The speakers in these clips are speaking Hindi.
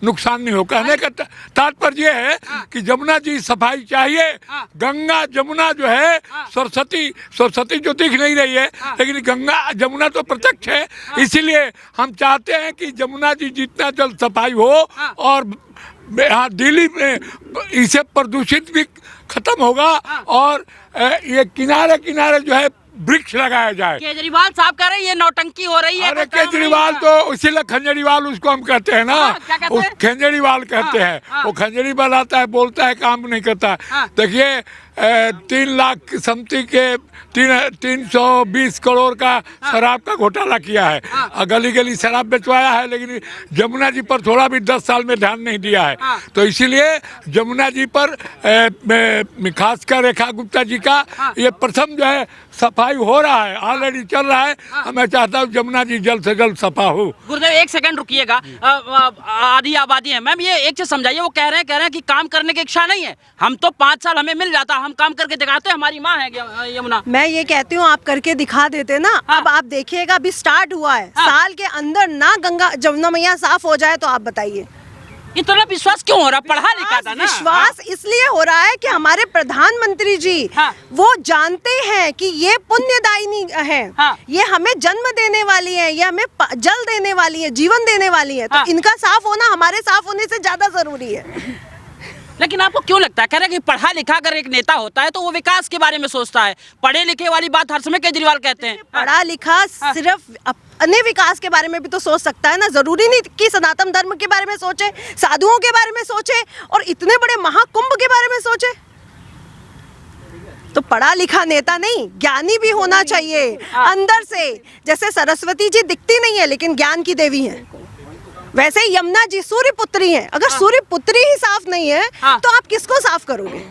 नुकसान नहीं हो। कहने का तात्पर्य ये है कि जमुना जी सफाई चाहिए। गंगा जमुना जो है सरस्वती जो दिख नहीं रही है, लेकिन गंगा जमुना तो प्रत्यक्ष है। इसीलिए हम चाहते हैं कि जमुना जी जितना जल्द सफाई हो और यहाँ दिल्ली में इसे प्रदूषित भी खत्म होगा और ये किनारे किनारे जो है वृक्ष लगाया जाए। केजरीवाल साहब कह रहे हैं ये नौटंकी हो रही है। अरे केजरीवाल तो इसीलिए खंजरीवाल उसको हम कहते हैं ना। उस खंजरीवाल कहते हैं। वो खंजरीवाल आता है, बोलता है, काम नहीं करता। देखिए 3 लाख समथिंग के 320 करोड़ का शराब का घोटाला किया है। गली गली शराब बेचवाया है, लेकिन जमुना जी पर थोड़ा भी 10 साल में ध्यान नहीं दिया है। तो इसीलिए जमुना जी पर खासकर रेखा गुप्ता जी का ये प्रथम जो है सफाई हो रहा है, ऑलरेडी चल रहा है। मैं चाहता हूँ जमुना जी जल्द से जल्द सफा हो। गुरुदेव 1 सेकंड रुकिएगा। आधी आबादी है मैम, ये एक चीज समझाइए। वो कह रहे हैं कि काम करने की इच्छा नहीं है। हम तो 5 साल हमें मिल जाता, हम काम करके दिखाते, हमारी माँ है यमुना। मैं ये कहती हूँ आप करके दिखा देते ना। अब आप देखिएगा अभी स्टार्ट हुआ है, साल के अंदर ना गंगा जमुना मैया साफ हो जाए तो आप बताइए इतना विश्वास क्यों हो रहा? पढ़ा लिखा था ना। विश्वास इसलिए हो रहा है कि हमारे प्रधानमंत्री जी वो जानते हैं कि ये पुण्यदायिनी है। ये हमें जन्म देने वाली है, ये हमें जल देने वाली है, जीवन देने वाली है। तो इनका साफ होना हमारे साफ होने से ज्यादा जरूरी है। लेकिन आपको क्यों लगता है, कह रहे हैं कि पढ़ा लिखा अगर एक नेता होता है तो वो विकास के बारे में सोचता है? पढ़े लिखे वाली बात हर समय केजरीवाल कहते हैं। पढ़ा लिखा सिर्फ अपने विकास के बारे में भी तो सोच सकता है ना। जरूरी नहीं कि सनातन धर्म के बारे में सोचे, साधुओं के बारे में सोचे और इतने बड़े महाकुंभ के बारे में सोचे। तो पढ़ा लिखा नेता नहीं, ज्ञानी भी होना चाहिए अंदर से। जैसे सरस्वती जी दिखती नहीं है लेकिन ज्ञान की देवी है, वैसे ही यमुना जी सूर्य पुत्री हैं। अगर सूर्य पुत्री ही साफ नहीं है तो आप किसको साफ करोगे?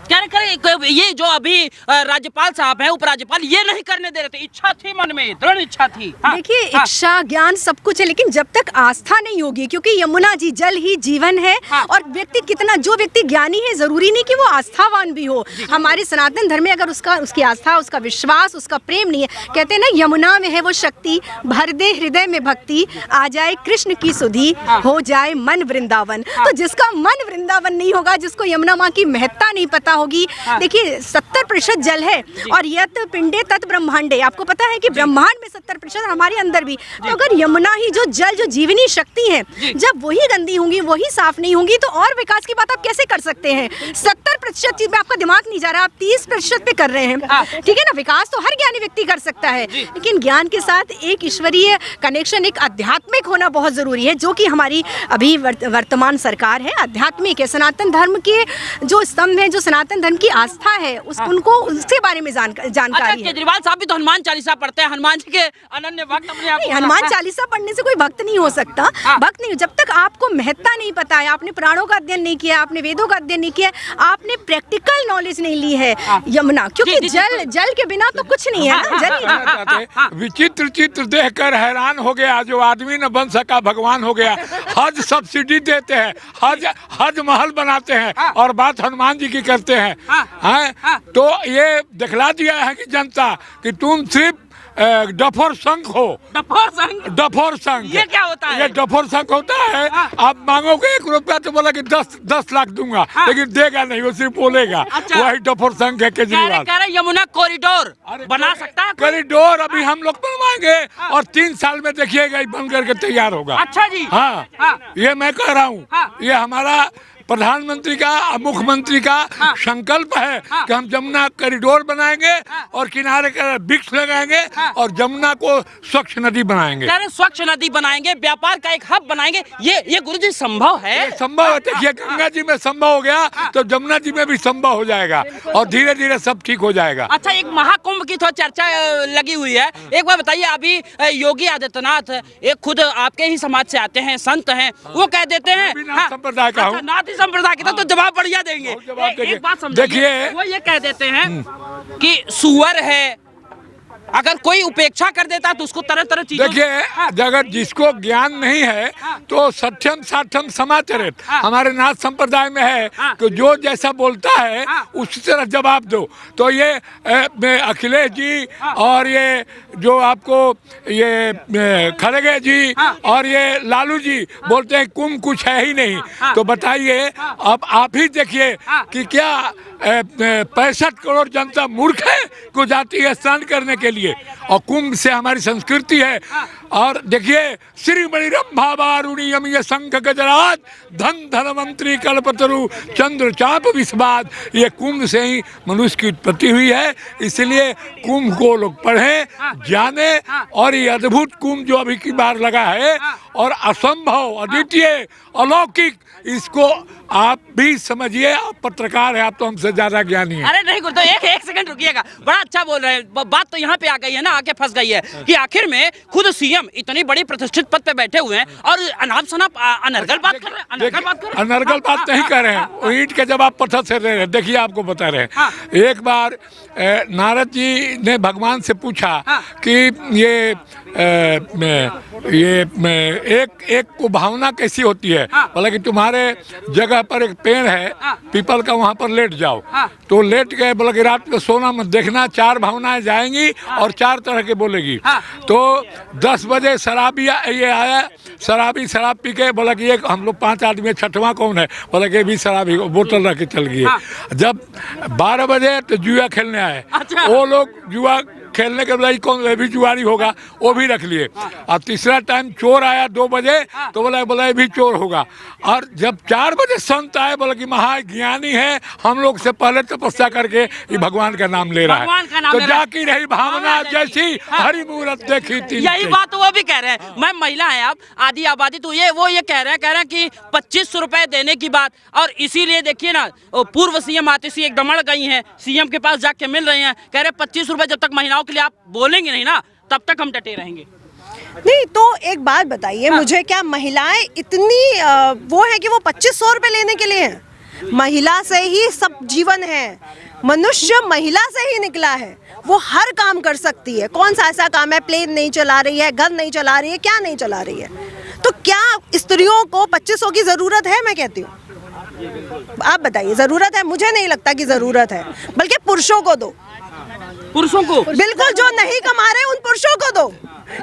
करे ये जो अभी राज्यपाल साहब हैं, उपराज्यपाल, ये नहीं करने दे रहे थे। इच्छा थी मन में, दृढ़ इच्छा थी। देखिए इच्छा ज्ञान सब कुछ है, लेकिन जब तक आस्था नहीं होगी, क्योंकि यमुना जी जल ही जीवन है। और व्यक्ति कितना, जो व्यक्ति ज्ञानी है जरूरी नहीं कि वो आस्थावान भी हो। हमारे सनातन धर्म में अगर उसकी आस्था, उसका विश्वास, उसका प्रेम नहीं है, कहते हैं ना यमुना में है वो शक्ति, भर दे हृदय में भक्ति, आ जाए कृष्ण की सुधि, हो जाए मन वृंदावन। तो जिसका मन वृंदावन नहीं होगा, जिसको यमुना माँ की महत्ता नहीं पता होगी। देखिए 70% जल है और यत पिंडे तत् ब्रह्मांडे। आपको पता है कि ब्रह्मांड में 70%, हमारे अंदर भी। तो अगर यमुना ही जो जल, जो जीवनी शक्ति है, जब वही गंदी होंगी, वही साफ नहीं होंगी, तो और विकास की बात आप कैसे कर सकते हैं? 70% चीज में आपका दिमाग नहीं जा रहा, आप 30% पे कर रहे हैं। ठीक है ना। विकास तो हर ज्ञानी व्यक्ति कर सकता है, लेकिन ज्ञान के साथ एक ईश्वरीय कनेक्शन, एक आध्यात्मिक होना बहुत जरूरी है, जो कि हमारी अभी वर्तमान सरकार है आध्यात्मिक है। सनातन धर्म के जो स्तंभ है, जो सनातन धर्म की आस्था है, उनको उसके बारे में जानकारी है। केजरीवाल साहब भी तो हनुमान चालीसा पढ़ते हैं, हनुमान जी के अनन्य भक्त अपने आप। हनुमान चालीसा पढ़ने से कोई भक्त नहीं हो सकता। भक्त नहीं, जब तक आपको महत्ता नहीं पता है, आपने पुराणों का अध्ययन नहीं किया, आपने वेदों का अध्ययन नहीं किया, आपने प्रैक्टिकल नॉलेज नहीं ली है यमुना, क्योंकि जल के बिना तो कुछ नहीं है ना। जल विचित्र चित्र देखकर हैरान हो गया, जो आदमी न बन सका भगवान हो गया। हज सब्सिडी देते हैं, हज महल बनाते हैं और बात हनुमान जी की करते हैं। तो ये दिखला दिया है कि जनता कि तुम सिर्फ डफोर संघ हो। डफोर संघ ये क्या होता है? ये डफोर संघ होता है। आप मांगोगे 1 रुपया तो बोला कि 10 लाख दूंगा, लेकिन देगा नहीं, वो सिर्फ बोलेगा। वही डफोर संघ है केजरीवाल। कह रहे यमुना कॉरिडोर बना सकता है। कॉरिडोर अभी हम लोग बनवाएंगे और 3 साल में देखिएगा बन करके तैयार होगा। अच्छा जी। हाँ, ये मैं कह रहा हूँ। ये हमारा प्रधानमंत्री का, मुख्यमंत्री का संकल्प है कि हम जमुना कॉरिडोर बनाएंगे और किनारे का वृक्ष लगाएंगे और जमुना को स्वच्छ नदी बनाएंगे। स्वच्छ नदी बनाएंगे, व्यापार का एक हब बनाएंगे। ये गुरुजी संभव है? संभव है। देखिए गंगा जी में संभव हो गया तो जमुना जी में भी संभव हो जाएगा और धीरे धीरे सब ठीक हो जाएगा। अच्छा, एक महाकुंभ की तो चर्चा लगी हुई है। एक बार बताइए, अभी योगी आदित्यनाथ, एक खुद आपके ही समाज से आते हैं, संत हैं, वो कह देते हैं संप्रदाय का हूँ, संप्रदाय के, तो जवाब बढ़िया देंगे। एक बात समझिए, वो ये कह देते हैं कि सुअर है, अगर कोई उपेक्षा कर देता है तो उसको तरह तरह चीजों देखिए, अगर जिसको ज्ञान नहीं है तो सत्यम साठम समाचरित हमारे नाथ संप्रदाय में है कि जो जैसा बोलता है उसी तरह जवाब दो। तो ये अखिलेश जी और ये जो आपको ये खड़गे जी और ये लालू जी बोलते हैं कुंभ कुछ है ही नहीं। तो बताइए, अब आप ही देखिए कि क्या 65 करोड़ जनता मूर्ख है को जाती है स्नान करने के लिए, और कुंभ से हमारी संस्कृति है। और देखिए, श्री मणिरंभा वारुणीयम ये शंख गजराज धन धनवंतरी कल्पतरु चंद्र चाप विस्वाद, ये कुंभ से ही मनुष्य की उत्पत्ति हुई है। इसलिए कुंभ को लोग पढ़ें, जाने, और ये अद्भुत कुंभ जो अभी की बार लगा है और असंभव, अद्वितीय, अलौकिक, इसको आप भी समझिए। आप पत्रकार है, आप तो हमसे ज्यादा ज्ञानी है। अरे नहीं गुरु, तो एक सेकंड रुकिएगा, बड़ा अच्छा बोल रहे हैं। बात तो यहाँ पे आ गई है ना, आके फंस गई है कि आखिर में खुद सीएम इतनी बड़ी प्रतिष्ठित पद पे बैठे हुए हैं और अनाप शनाप अनर्गल बात कर रहे हैं। अनर्गल बात नहीं कर रहे हैं, वो ईंट के जवाब पत्थर से दे रहे हैं। देखिए, आपको बता रहे हैं, एक बार नारद जी ने भगवान से पूछा कि ये एक को भावना कैसी होती है। बोला कि तुम्हारे जगह पर एक पेड़ है पीपल का, वहाँ पर लेट जाओ। तो लेट गए, बोला कि रात में सोना मत देखना, 4 भावनाएं जाएंगी और 4 तरह के बोलेगी। तो 10 बजे शराबी ये आया, शराबी शराब पी के बोला कि एक हम लोग 5 आदमी, 6वां कौन है? बोला कि भी शराबी, बोतल रख के चल गई। जब 12 बजे तो जुआ खेलने आए, वो लोग जुआ खेलने के बाद कौन भी जुआरी होगा, वो भी रख लिए। और तीसरा टाइम चोर आया 2 बजे, तो बोला भी चोर होगा। और जब 4 बजे संत आए, बोला कि महाज्ञानी है, हम लोग से पहले तपस्या करके ये भगवान का नाम ले रहा है। तो जाकी रही भावना जैसी हरि मूरत देखी थी। यही बात वो भी कह रहे हैं। मैं महिला है आप, आधी आबादी, तो ये कह रहे हैं कि 2500 रुपए देने की बात। और इसीलिए देखिए ना, पूर्व सीएम आतिशी एक दमड़ गई हैं, सीएम के पास जाके मिल रहे हैं, कह रहे 25 रुपए जब तक महिलाओं के लिए आप बोलेंगे नहीं ना, तब तक हम डटे रहेंगे। नहीं, तो एक बात बताइए मुझे, क्या महिलाएं इतनी वो है कि वो 2500 रुपए लेने के लिए हैं? महिला से ही सब जीवन है, मनुष्य महिला से ही निकला है, वो हर काम कर सकती है। कौन सा ऐसा काम है, प्लेन नहीं चला रही है, घर नहीं चला रही है, क्या नहीं चला रही है? तो क्या स्त्रियों को 2500 की जरूरत है? मैं कहती हूँ, आप बताइए, जरूरत है? मुझे नहीं लगता कि जरूरत है, बल्कि पुरुषों को दो, पुरुषों को बिल्कुल, जो नहीं कमा रहे उन पुरुषों को दो,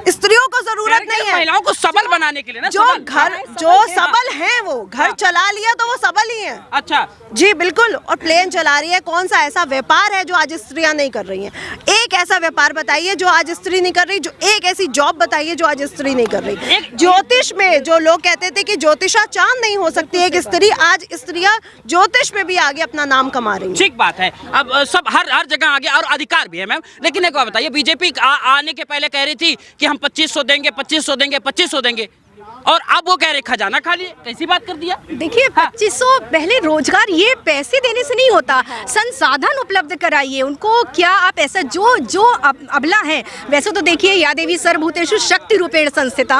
स्त्रियों को जरूरत नहीं है। महिलाओं को सबल बनाने के लिए ना, जो सबल हैं, वो घर चला लिया तो वो सबल ही हैं। अच्छा जी बिल्कुल। और प्लेन चला रही है, कौन सा ऐसा व्यापार है जो आज स्त्रियां नहीं कर रही हैं? एक ऐसा व्यापार बताइए जो आज स्त्री नहीं कर रही, जो एक ऐसी जॉब बताइए जो आज स्त्री नहीं कर रही। ज्योतिष में जो लोग कहते थे कि ज्योतिषा चांद नहीं हो सकती एक स्त्री, आज स्त्रियां ज्योतिष में भी आगे अपना नाम कमा रही हैं। ठीक बात है, अब सब हर जगह आगे, और अधिकार भी है मैम। लेकिन एक बात बताइए, बीजेपी आने के पहले कह रही थी कि हम 2500 देंगे, 2500 देंगे, 2500 देंगे, और अब वो कह रहे खजाना खाली है। कैसी बात कर दिया? देखिए, 2500 पहले रोजगार ये पैसे देने से नहीं होता, संसाधन उपलब्ध कराइए उनको। क्या आप ऐसा जो अबला है, वैसे तो देखिए, या देवी सर्वभूतेषु शक्ति रूपेण संस्थिता,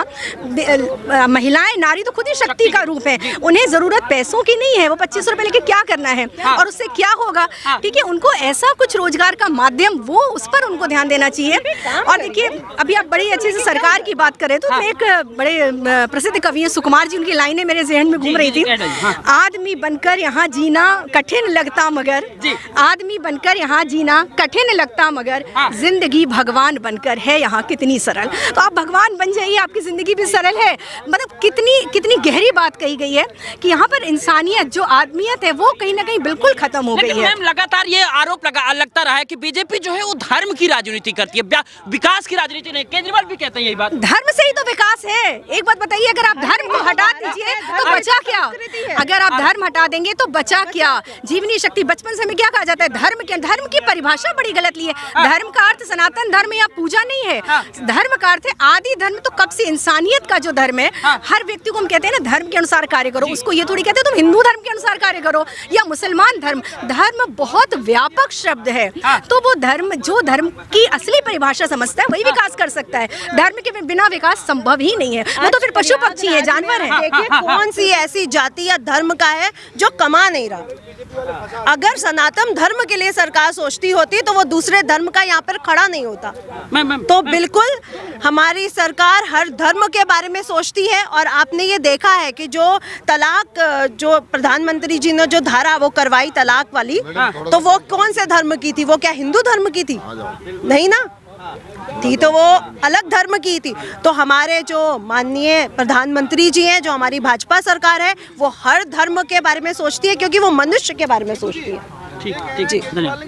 महिलाएं नारी तो खुद ही शक्ति का रूप है, उन्हें जरूरत पैसों की नहीं है। वो 2500 रुपए लेके क्या करना है और उससे क्या होगा? ठीक है, उनको ऐसा कुछ रोजगार का माध्यम, वो उस पर उनको ध्यान देना चाहिए। और देखिए, अभी आप बड़ी अच्छे से सरकार की बात करें तो एक बड़े प्रसिद्ध कवि है सुकुमार जी, उनकी लाइनें मेरे जहन में घूम रही थी। आदमी बनकर यहाँ जीना कठिन लगता मगर, आदमी बनकर यहाँ जीना कठिन लगता मगर, जिंदगी भगवान बनकर है यहाँ कितनी सरल। तो आप भगवान बन जाइए, आपकी जिंदगी भी सरल है। मतलब कितनी गहरी बात कही गई है कि यहाँ पर इंसानियत, जो आदमियत है, वो कहीं ना कहीं बिल्कुल खत्म हो गई है। लगातार ये आरोप लगता रहा है कि बीजेपी जो है वो धर्म की राजनीति करती है, विकास की राजनीति नहीं। केजरीवाल भी कहते हैं यही बात। धर्म से ही तो विकास है। एक बात बताइए, अगर आप धर्म को हटा दीजिए तो बचा क्या? अगर आप धर्म हटा देंगे तो बचा क्या? जीवनी शक्ति, बचपन से हमें क्या कहा जाता है? धर्म की परिभाषा बड़ी गलत ली है। धर्म का अर्थ सनातन धर्म या पूजा नहीं है। धर्म का अर्थ है आदि धर्म। तो कब से इंसानियत का जो धर्म है, हर व्यक्ति को हम कहते हैं ना, धर्म के अनुसार कार्य करो। उसको ये थोड़ी कहते हैं तुम हिंदू धर्म के अनुसार कार्य करो या मुसलमान धर्म। धर्म बहुत व्यापक शब्द है। तो वो धर्म, जो धर्म की असली परिभाषा समझता है, वही विकास कर सकता है। धर्म के बिना विकास संभव ही नहीं है। वो तो फिर पशु पक्षी है, जानवर है। देखिए, कौन सी ऐसी जाति जाति या धर्म का है जो कमा नहीं रहा। अगर सनातन धर्म के लिए सरकार सोचती होती तो वो दूसरे धर्म का यहाँ पर खड़ा नहीं होता। तो बिल्कुल हमारी सरकार हर धर्म के बारे में सोचती है। और आपने ये देखा है कि जो तलाक, जो प्रधानमंत्री जी ने जो धारा वो करवाई तलाक वाली, तो वो कौन से धर्म की थी? वो क्या हिंदू धर्म की थी? नहीं ना, थी तो वो अलग धर्म की थी। तो हमारे जो माननीय प्रधानमंत्री जी हैं, जो हमारी भाजपा सरकार है, वो हर धर्म के बारे में सोचती है, क्योंकि वो मनुष्य के बारे में सोचती है। ठीक, धन्यवाद।